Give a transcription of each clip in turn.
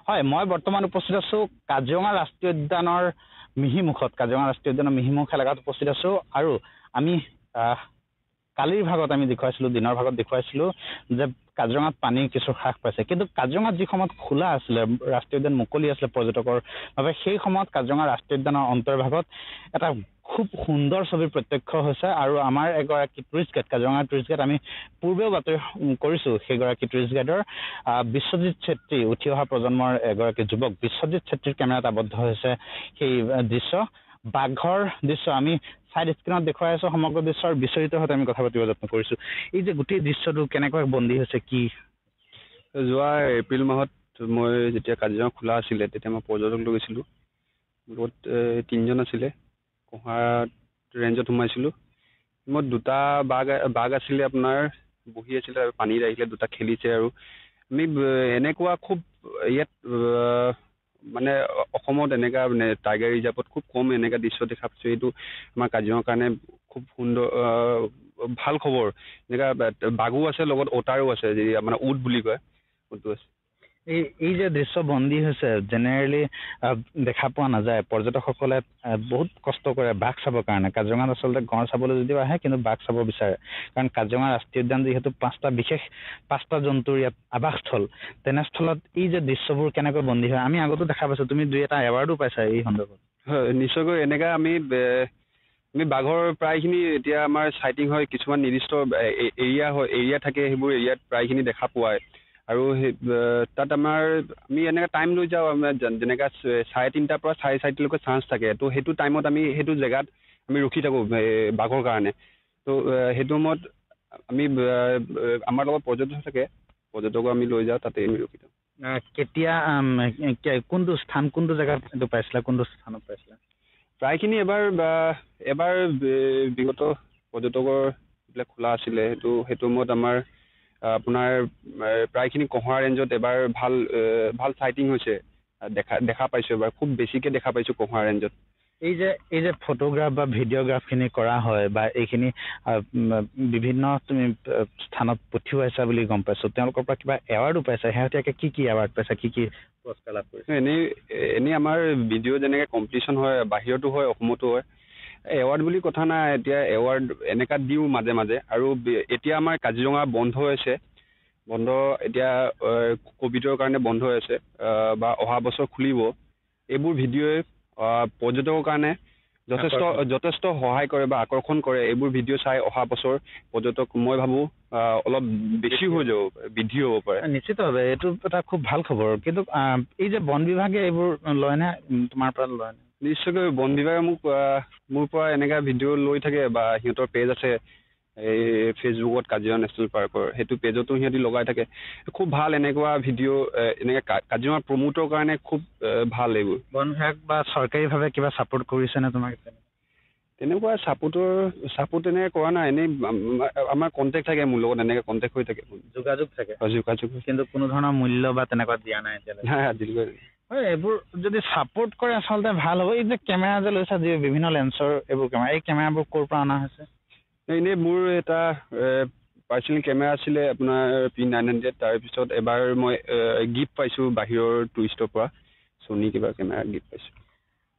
হয়, মই বৰ্তমান উপস্থিত আছো কাজিৰঙা ৰাষ্ট্ৰীয় উদ্যানৰ মিহিমুখত, কাজিৰঙা ৰাষ্ট্ৰীয় উদ্যানৰ মিহিমুখ এলেকাত উপস্থিত আছো। আৰু আমি কালিৰ ভাগত আমি দেখুৱাইছিলো, দিনৰ ভাগত দেখুৱাইছিলো যে কাজিৰঙাত পানী কিছু হ্ৰাস পাইছে, কিন্তু কাজিৰঙাত যি সময়ত খোলা আছিলে, ৰাষ্ট্ৰীয় উদ্যান মুকলি আছিলে পৰ্যটকৰ বাবে, সেই সময়ত কাজিৰঙা ৰাষ্ট্ৰীয় উদ্যানৰ অন্তৰ্ভাগত এটা খুব সুন্দৰ ছবিৰ প্ৰত্যক্ষ হৈছে। আৰু আমাৰ এগৰাকী tourist guide, Kaziranga tourist guide, আমি পূৰ্বেও বাতৰি কৰিছো, সেইগৰাকী টুৰিষ্ট গাইডৰ বিশ্বজিৎ ছেত্ৰী, উঠি অহা প্ৰজন্মৰ এগৰাকী যুৱক বিশ্বজিৎ ছেত্ৰীৰ কেমেৰাত আবদ্ধ হৈছে সেই দৃশ্য, বাঘৰ দৃশ্য। আমি চাইড স্ক্ৰীণত দেখুৱাই আছো সমগ্ৰ দৃশ্যৰ বিচৰিত হতে আমি কথা পাতিব যত্ন কৰিছো। এই যে গোটেই দৃশ্যটো কেনেকৈ বন্দী হৈছে, কি যোৱা এপ্ৰিল মাহত মই যেতিয়া কাজিৰঙা খোলা আছিলে তেতিয়া মই পৰ্যটক লৈ গৈছিলোঁ। লগত 3জন আছিলে, কহা ৰেঞ্জত সোমাইছিলোঁ। মই দুটা বাঘ আছিলে, আপোনাৰ বহি আছিলে আৰু পানীত আহিলে, দুটা খেলিছে। আৰু আমি এনেকুৱা খুব ইয়াত মানে অসমত এনেকা মানে টাইগাৰ ৰিজাৰ্ভত খুব কম এনেকা দৃশ্য দেখা পাইছোঁ। এইটো আমাৰ কাজিৰঙাৰ কাৰণে খুব সুন্দৰ ভাল খবৰ। এনেকা বাঘো আছে, লগত ওটাৰো আছে, যি মানে উট বুলি কয়, উটটো আছে। এই যে দৃশ্য বন্দী হৈছে, জেনেৰেলি দেখা পোৱা নাযায়। পৰ্যটকসকলে বহুত কষ্ট কৰে বাঘ চাবৰ কাৰণে। কাজিৰঙাত আচলতে গঁড় চাবলৈ যদিও আহে, কিন্তু বাঘ চাব বিচাৰে, কাৰণ কাজিৰঙা ৰাষ্ট্ৰীয় উদ্যান যিহেতু পাঁচটা জন্তুৰ ইয়াত আৱাসস্থল। তেনেস্থলত এই যে দৃশ্যবোৰ কেনেকৈ বন্দী হয়, আমি আগতো দেখা পাইছো, তুমি 2-এটা এৱাৰ্ডো পাইছা এই সন্দৰ্ভত। হয়, নিশ্চয়কৈ। এনেকা আমি বাঘৰ প্ৰায়খিনি এতিয়া আমাৰ চাইটিং হয়, কিছুমান নিৰ্দিষ্ট এৰিয়া থাকে, সেইবোৰ এৰিয়াত প্ৰায়খিনি দেখা পোৱায়। আৰু সেই তাত আমি এনেকৈ টাইম লৈ যাওঁ, যেনেকৈ 3:30 পৰা 4:30লৈকে চান্স থাকে। তো সেইটো টাইমত আমি সেইটো জেগাত আমি ৰখি থাকোঁ বাঘৰ কাৰণে। তো সেইটো সময়ত আমি আমাৰ লগত পৰ্যটক থাকে, পৰ্যটকো আমি লৈ যাওঁ, তাতে আমি ৰখি থাকোঁ। কেতিয়া কোনটো জেগাত এইটো পাইছিলা, কোনটো স্থানত পাইছিলা? প্ৰায়খিনি এবাৰ বিগত পৰ্যটকৰ যিবিলাক খোলা আছিলে, সেইটো সময়ত আমাৰ আপোনাৰ প্ৰায়খিনি কহৰা ৰেঞ্জত এবাৰ ভাল চাইটিং হৈছে, দেখা পাইছোঁ। এবাৰ খুব বেছিকৈ দেখা পাইছোঁ কহৰা ৰেঞ্জত। এই যে ফটোগ্ৰাফ বা ভিডিঅ'গ্ৰাফখিনি কৰা হয়, বা এইখিনি বিভিন্ন তুমি স্থানত পঠিওৱাইছা বুলি গম পাইছোঁ, তেওঁলোকৰ পৰা কিবা এৱাৰ্ডো পাইছা? শেহতীয়াকৈ কি এৱাৰ্ড পাইছা, কি পুৰস্কাৰ লাভ কৰিছা? এনেই আমাৰ ভিডিঅ' যেনেকৈ কম্পিটিশ্যন হয়, বাহিৰতো হয়, অসমতো হয়। এৱাৰ্ড বুলি কথা নাই, এতিয়া এৱাৰ্ড এনেকা দিওঁ মাজে মাজে। আৰু এতিয়া আমাৰ কাজিৰঙা বন্ধ হৈছে, এতিয়া ক'ভিডৰ কাৰণে বন্ধ হৈ আছে, বা অহা বছৰ খুলিব। এইবোৰ ভিডিঅ'ই পৰ্যটকৰ কাৰণে যথেষ্ট সহায় কৰে বা আকৰ্ষণ কৰে। এইবোৰ ভিডিঅ' চাই অহা বছৰ পৰ্যটক, মই ভাবোঁ, অলপ বেছি হৈ যাব, বৃদ্ধি হ'ব পাৰে। নিশ্চিতভাৱে এইটো এটা খুব ভাল খবৰ। কিন্তু এই যে বন বিভাগে এইবোৰ লয়নে, তোমাৰ পৰা লয়নে? নিশ্চয়কৈ বন বিভাগে মোৰ পৰা এনেকা ভিডিঅ' লৈ থাকে, বা সিহঁতৰ পেজ আছে এই ফেচবুকত, কাজিৰঙা নেশ্যনেল পাৰ্কৰ, সেইটো পেজতো সিহঁতি লগাই থাকে। খুব ভাল এনেকুৱা ভিডিঅ', এনেকৈ কাজিৰঙা প্ৰমোটৰ কাৰণে খুব ভাল। এইবোৰ বন বিভাগ বা চৰকাৰীভাৱে কিবা ছাপোৰ্ট কৰিছেনে তোমাক? তেনেকুৱা ছাপোৰ্ট এনেকৈ কৰা নাই। এনেই আমাৰ কণ্টেক্ট থাকে, মোৰ লগত এনেকৈ কণ্টেক্ট হৈ থাকে, যোগাযোগ থাকে, কিন্তু কোনো ধৰণৰ মূল্য বা তেনেকুৱা দিয়া নাই এতিয়ালৈকে? নাই, আজিলৈকে। হয়, এইবোৰ যদি ছাপোৰ্ট কৰে আচলতে ভাল হ'ব। এই যে কেমেৰা যে লৈছা, যি বিভিন্ন লেন্সৰ এইবোৰ কেমেৰা, এই কেমেৰাবোৰ ক'ৰ পৰা অনা হৈছে? এনেই মোৰ এটা পাৰ্চনেল কেমেৰা আছিলে, আপোনাৰ P900। তাৰপিছত এবাৰ মই গিফ্ট পাইছোঁ বাহিৰৰ টুৰিষ্টৰ পৰা, ছনী কিবা কেমেৰা গিফ্ট পাইছোঁ।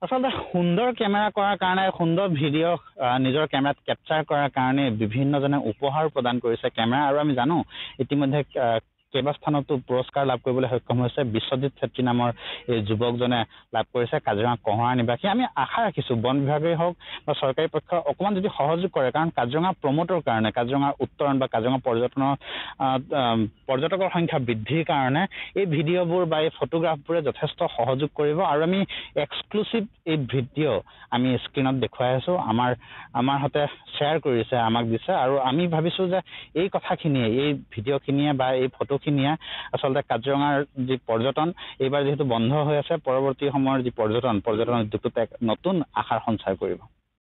আচলতে সুন্দৰ কেমেৰা কৰাৰ কাৰণে, সুন্দৰ ভিডিঅ' নিজৰ কেমেৰাত কেপচাৰ কৰাৰ কাৰণে বিভিন্নজনে উপহাৰ প্ৰদান কৰিছে কেমেৰা। আৰু আমি জানো ইতিমধ্যে কেইবাস্থানতো পুৰস্কাৰ লাভ কৰিবলৈ সক্ষম হৈছে। বিশ্বজিৎ ছেত্ৰী নামৰ এই যুৱকজনে লাভ কৰিছে, কাজিৰঙা কহৰা নিবাসী। আমি আশা ৰাখিছোঁ বন বিভাগেই হওক বা চৰকাৰী পক্ষই অকণমান যদি সহযোগ কৰে, কাৰণ কাজিৰঙা প্ৰমোটৰ কাৰণে, কাজিৰঙাৰ উত্তৰণ বা কাজিৰঙা পৰ্যটকৰ সংখ্যা বৃদ্ধিৰ কাৰণে এই ভিডিঅ'বোৰ বা এই ফটোগ্ৰাফবোৰে যথেষ্ট সহযোগ কৰিব। আৰু আমি এক্সক্লুচিভ এই ভিডিঅ' আমি স্ক্ৰীণত দেখুৱাই আছোঁ, আমাৰ সৈতে শ্বেয়াৰ কৰিছে, আমাক দিছে। আৰু আমি ভাবিছোঁ যে এই কথাখিনিয়ে, এই ভিডিঅ'খিনিয়ে বা এই ফটোখিনিয়ে আচলতে কাজিৰঙাৰ যি পৰ্যটন, এইবাৰ যিহেতু বন্ধ হৈ আছে, পৰৱৰ্তী সময়ৰ যি পৰ্যটন উদ্যোগটোত এক নতুন আশাৰ সঞ্চাৰ কৰিব।